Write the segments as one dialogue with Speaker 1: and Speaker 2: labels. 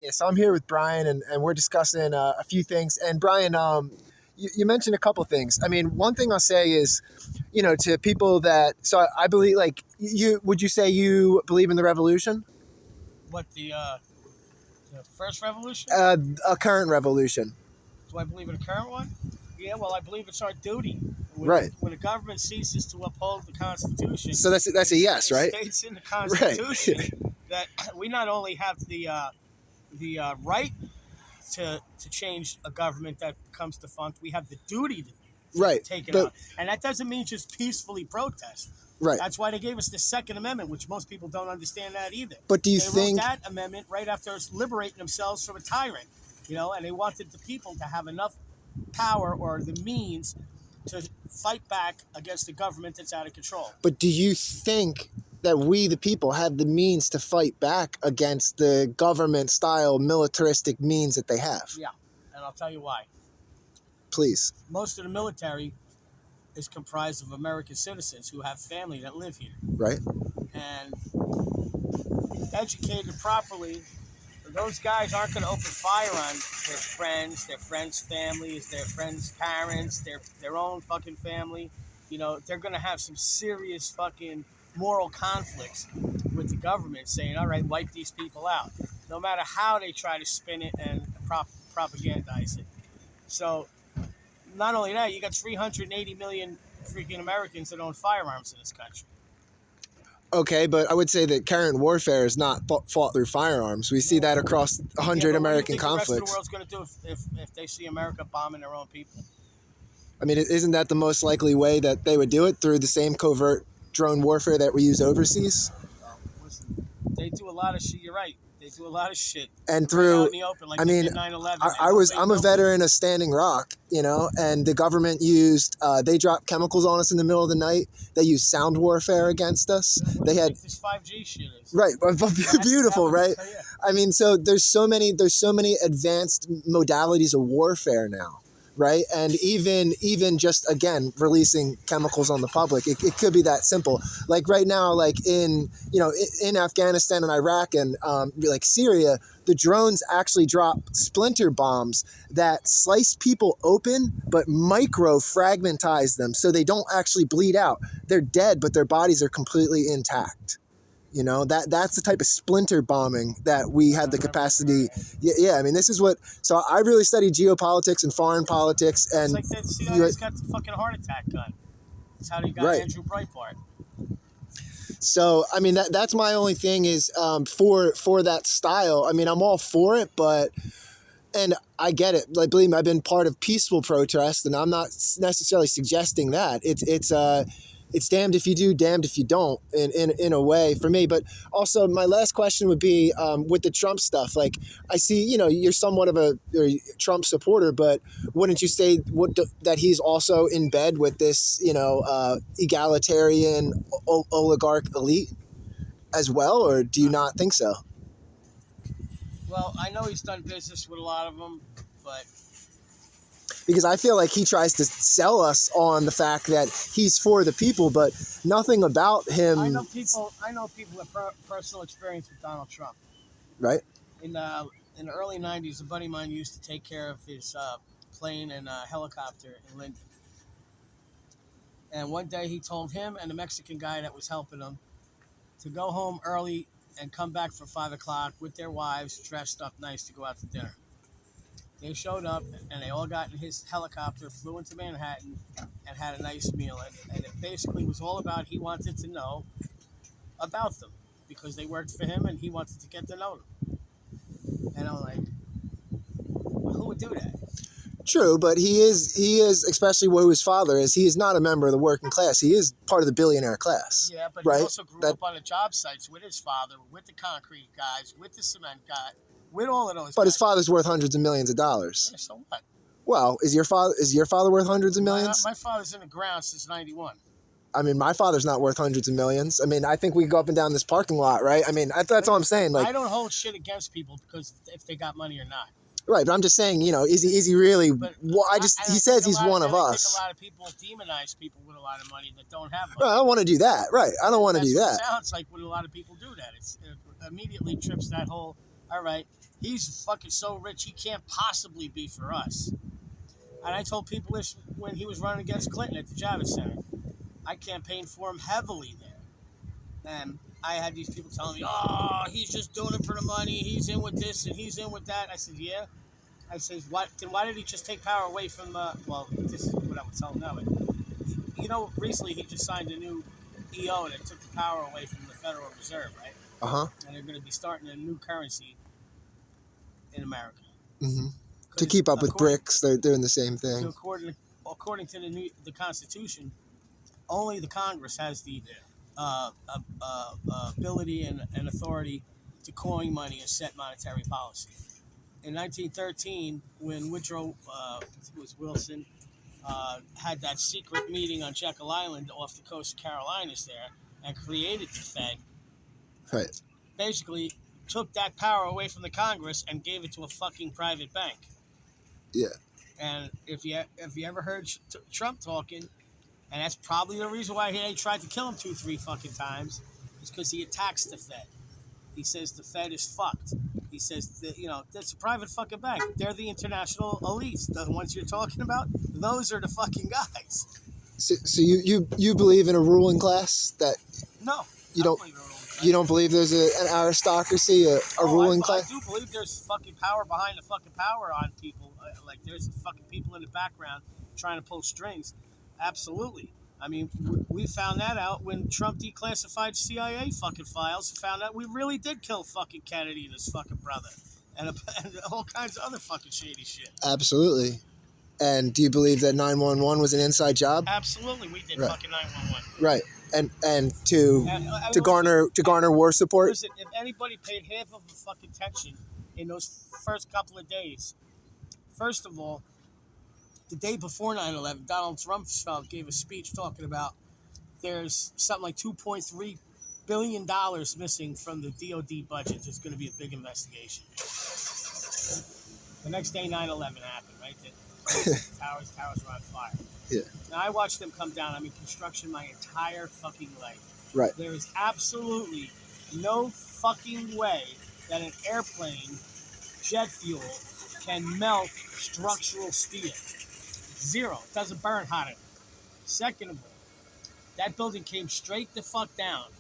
Speaker 1: Yeah, so I'm here with Brian, and we're discussing a few things. And Brian, you mentioned a couple things. I mean, one thing I'll say is, to people that, so I believe, like, would you say you believe in the revolution?
Speaker 2: What the first revolution?
Speaker 1: Uh, a current revolution.
Speaker 2: Do I believe in a current one? Yeah, well, I believe it's our duty.
Speaker 1: Right.
Speaker 2: When a government ceases to uphold the Constitution,
Speaker 1: So that's a yes,
Speaker 2: it
Speaker 1: right?
Speaker 2: states in the
Speaker 1: Right.
Speaker 2: Constitution that we not only have the right to change a government that becomes defunct, we have the duty to
Speaker 1: Right.
Speaker 2: take it
Speaker 1: But
Speaker 2: out, and that doesn't mean just peacefully protest.
Speaker 1: right.
Speaker 2: That's why they gave us the Second Amendment, which most people don't understand that either.
Speaker 1: But do you
Speaker 2: They wrote
Speaker 1: think
Speaker 2: that amendment right after liberating themselves from a tyrant, and they wanted the people to have enough power or the means to fight back against the government that's out of control.
Speaker 1: But do you think that we, the people, have the means to fight back against the government-style militaristic means that they have?
Speaker 2: Yeah, and I'll tell you why.
Speaker 1: Please.
Speaker 2: Most of the military is comprised of American citizens who have family that live here.
Speaker 1: Right.
Speaker 2: And educated properly, those guys aren't going to open fire on their friends' families, their friends' parents, their own fucking family. They're going to have some serious fucking moral conflicts with the government saying, all right, wipe these people out, no matter how they try to spin it and propagandize it. So not only that, you got 380 million freaking Americans that own firearms in this country.
Speaker 1: Okay, but I would say that current warfare is not fought through firearms. We see that across 100 American conflicts.
Speaker 2: What do you think the rest of the world's going to do if they see America bombing their own people?
Speaker 1: I mean, isn't that the most likely way that they would do it, through the same covert drone warfare that we use overseas?
Speaker 2: Listen, they do a lot of shit. You're right. They do a lot of shit.
Speaker 1: And
Speaker 2: Right
Speaker 1: through,
Speaker 2: out in the open, like
Speaker 1: I
Speaker 2: they
Speaker 1: mean,
Speaker 2: did 9/11.
Speaker 1: I'm a veteran of Standing Rock, and the government they dropped chemicals on us in the middle of the night. They used sound warfare against us.
Speaker 2: What do
Speaker 1: They
Speaker 2: you
Speaker 1: had,
Speaker 2: think this 5G shit is?
Speaker 1: right, beautiful, right?
Speaker 2: Yeah.
Speaker 1: I mean, so there's so many advanced modalities of warfare now, right? And even just, again, releasing chemicals on the public, it could be that simple. Like right now, like in Afghanistan and Iraq and like Syria, the drones actually drop splinter bombs that slice people open but micro fragmentize them so they don't actually bleed out. They're dead, but their bodies are completely intact. That's the type of splinter bombing that we have the capacity. Yeah. I mean, this is what. So I really study geopolitics and foreign politics, and
Speaker 2: It's like that CIA's got the fucking heart attack gun. That's how they got
Speaker 1: right.
Speaker 2: Andrew Breitbart.
Speaker 1: So I mean, that's my only thing is for that style. I mean, I'm all for it, and I get it. Like, believe me, I've been part of peaceful protests, and I'm not necessarily suggesting that. It's damned if you do, damned if you don't, in a way for me. But also, my last question would be with the Trump stuff. Like, I see, you're somewhat of a Trump supporter, but wouldn't you say that he's also in bed with this, egalitarian oligarch elite as well, or do you not think so?
Speaker 2: Well, I know he's done business with a lot of them, but
Speaker 1: Because I feel like he tries to sell us on the fact that he's for the people, but nothing about him.
Speaker 2: I know people with personal experience with Donald Trump.
Speaker 1: Right.
Speaker 2: In the early '90s, a buddy of mine used to take care of his plane and helicopter in Linden. And one day he told him and the Mexican guy that was helping him to go home early and come back for 5 o'clock with their wives dressed up nice to go out to dinner. They showed up and they all got in his helicopter, flew into Manhattan, and had a nice meal. And it basically was all about, he wanted to know about them because they worked for him and he wanted to get to know them. And I'm like, well, who would do that?
Speaker 1: True, but he is, especially who his father is, he is not a member of the working class. He is part of the billionaire class.
Speaker 2: Yeah, but
Speaker 1: right?
Speaker 2: He also grew up on the job sites with his father, with the concrete guys, with the cement guy, with all of those
Speaker 1: But
Speaker 2: guys.
Speaker 1: his father's worth hundreds of millions of dollars.
Speaker 2: Yeah, so what?
Speaker 1: Well, is your father worth hundreds of millions?
Speaker 2: My father's in the ground since '91.
Speaker 1: I mean, my father's not worth hundreds of millions. I mean, I think we go up and down this parking lot, right? I mean, that's all I'm saying. Like,
Speaker 2: I don't hold shit against people because if they got money or not.
Speaker 1: right, but I'm just saying, is he really? Well, he says he's one of us.
Speaker 2: I think a lot of people demonize people with a lot of money that don't have money.
Speaker 1: Right, I don't want to do that. Right, I don't want to do that.
Speaker 2: It sounds like when a lot of people do that, it immediately trips that whole. All right, He's fucking so rich, he can't possibly be for us. And I told people this when he was running against Clinton at the Javits Center. I campaigned for him heavily there. And I had these people telling me, oh, he's just doing it for the money. He's in with this and he's in with that. I said, yeah. I said, why did he just take power away from, well, this is what I was telling them. Recently he just signed a new EO that took the power away from the Federal Reserve, right?
Speaker 1: Uh-huh.
Speaker 2: And they're going to be starting a new currency in America.
Speaker 1: Mm-hmm. To keep up with BRICS, they're doing the same thing.
Speaker 2: So according to the Constitution, only the Congress has the ability and authority to coin money and set monetary policy. In 1913, when Woodrow, I think it was Wilson, had that secret meeting on Jekyll Island off the coast of Carolinas there and created the Fed,
Speaker 1: Right.
Speaker 2: basically took that power away from the Congress and gave it to a fucking private bank.
Speaker 1: Yeah.
Speaker 2: And if you ever heard Trump talking, and that's probably the reason why they tried to kill him 2-3 fucking times, is because he attacks the Fed. He says the Fed is fucked. He says that, that's a private fucking bank. They're the international elites. The ones you're talking about, those are the fucking guys.
Speaker 1: So you believe in a ruling class that
Speaker 2: No,
Speaker 1: you
Speaker 2: I
Speaker 1: don't
Speaker 2: believe in a ruling class.
Speaker 1: you don't believe there's an aristocracy, a ruling class?
Speaker 2: I do believe there's fucking power behind the fucking power on people. Like there's fucking people in the background trying to pull strings. Absolutely. I mean, we found that out when Trump declassified CIA fucking files. Found out we really did kill fucking Kennedy and his fucking brother, and all kinds of other fucking shady shit.
Speaker 1: Absolutely. And do you believe that 911 was an inside job?
Speaker 2: Absolutely, we did
Speaker 1: Right.
Speaker 2: fucking 911.
Speaker 1: Right. And to garner war support.
Speaker 2: Listen, if anybody paid half of the fucking attention in those first couple of days, first of all, the day before 9/11, Donald Rumsfeld gave a speech talking about there's something like $2.3 billion missing from the DOD budget. There's going to be a big investigation. The next day, 9/11 happened, right? The towers were on fire.
Speaker 1: Yeah.
Speaker 2: Now, I watched them come down. I'm in construction my entire fucking life.
Speaker 1: Right.
Speaker 2: There is absolutely no fucking way that an airplane, jet fuel, can melt structural steel. Zero. It doesn't burn hot enough. Second of all, that building came straight the fuck down.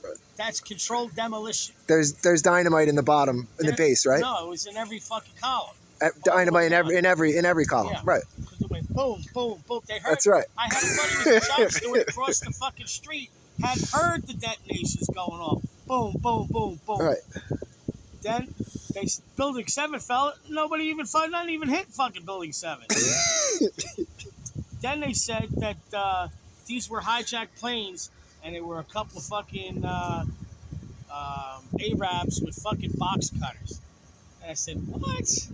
Speaker 1: Right.
Speaker 2: That's controlled demolition.
Speaker 1: There's dynamite in the bottom, in the base, right?
Speaker 2: No, it was in every fucking column.
Speaker 1: Dynamite in every column.
Speaker 2: Yeah.
Speaker 1: Right.
Speaker 2: Because it went boom, boom, boom. They heard.
Speaker 1: That's right.
Speaker 2: I had a buddy who was a job steward across the fucking street, had heard the detonations going off. Boom, boom, boom, boom.
Speaker 1: Right.
Speaker 2: Then building 7 fell. Not even hit fucking building 7. Then they said that these were hijacked planes, and they were a couple of fucking Arabs with fucking box cutters. And I said, what?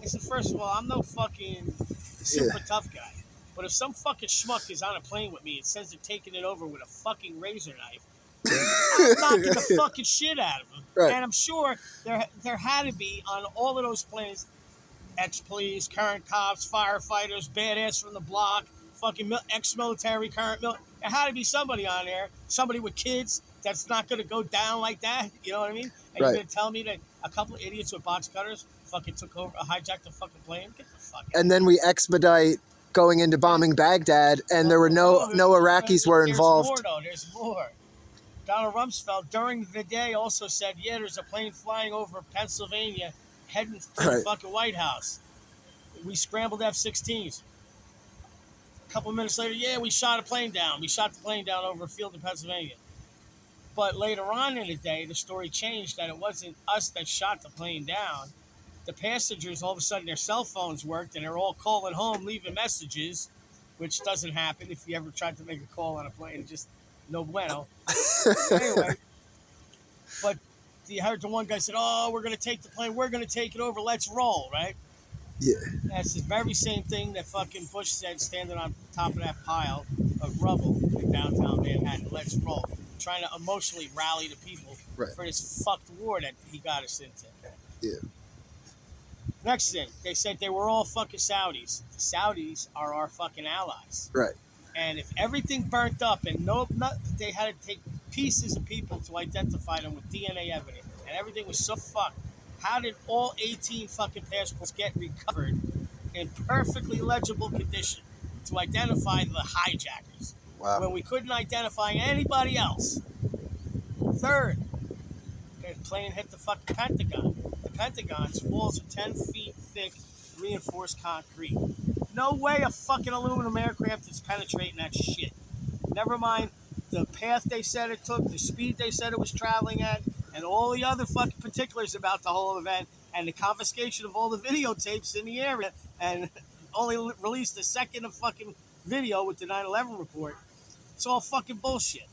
Speaker 2: I said, first of all, I'm no fucking super tough guy. But if some fucking schmuck is on a plane with me and says they're taking it over with a fucking razor knife, I'm knocking the fucking shit out of him.
Speaker 1: Right.
Speaker 2: And I'm sure there had to be on all of those planes ex-police, current cops, firefighters, badass from the block, fucking ex-military, current military. There had to be somebody on there, somebody with kids that's not going to go down like that. You know what I mean? And you're going to tell me that a couple of idiots with box cutters fucking hijacked the fucking plane? Get the fuck out.
Speaker 1: And then we expedite going into bombing Baghdad, and there were no Iraqis were involved.
Speaker 2: There's more. Donald Rumsfeld, during the day, also said, yeah, there's a plane flying over Pennsylvania heading to the fucking White House. We scrambled F-16s. A couple minutes later, yeah, we shot a plane down. We shot the plane down over a field in Pennsylvania. But later on in the day, the story changed that it wasn't us that shot the plane down. The passengers, all of a sudden, their cell phones worked, and they're all calling home, leaving messages, which doesn't happen if you ever tried to make a call on a plane. Just no bueno. Anyway, but you heard the one guy said, oh, we're going to take the plane. We're going to take it over. Let's roll, right?
Speaker 1: Yeah.
Speaker 2: That's the very same thing that fucking Bush said standing on top of that pile of rubble in downtown Manhattan. Let's roll. Trying to emotionally rally the people for this fucked war that he got us into.
Speaker 1: Yeah.
Speaker 2: Next thing, they said they were all fucking Saudis. The Saudis are our fucking allies.
Speaker 1: Right.
Speaker 2: And if everything burnt up and they had to take pieces of people to identify them with DNA evidence, and everything was so fucked, How did all 18 fucking passports get recovered in perfectly legible condition to identify the hijackers
Speaker 1: Wow.
Speaker 2: when we couldn't identify anybody else? Third, the plane hit the fucking Pentagon. The Pentagon's walls are 10 feet thick, reinforced concrete. No way a fucking aluminum aircraft is penetrating that shit. Never mind the path they said it took, the speed they said it was traveling at, and all the other fucking particulars about the whole event, and the confiscation of all the videotapes in the area, and only released a second of fucking video with the 9/11 report. It's all fucking bullshit.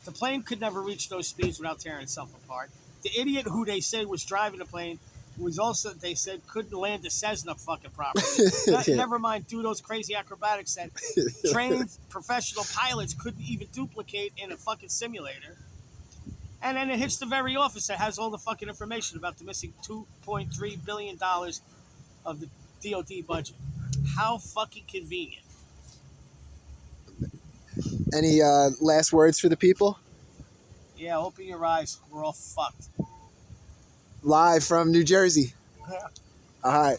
Speaker 2: The plane could never reach those speeds without tearing itself apart. The idiot who they say was driving the plane was also, they said, couldn't land a Cessna fucking properly. Never mind do those crazy acrobatics that trained professional pilots couldn't even duplicate in a fucking simulator. And then it hits the very office that has all the fucking information about the missing $2.3 billion of the DOD budget. How fucking convenient.
Speaker 1: Any last words for the people?
Speaker 2: Yeah, open your eyes. We're all fucked.
Speaker 1: Live from New Jersey. All right.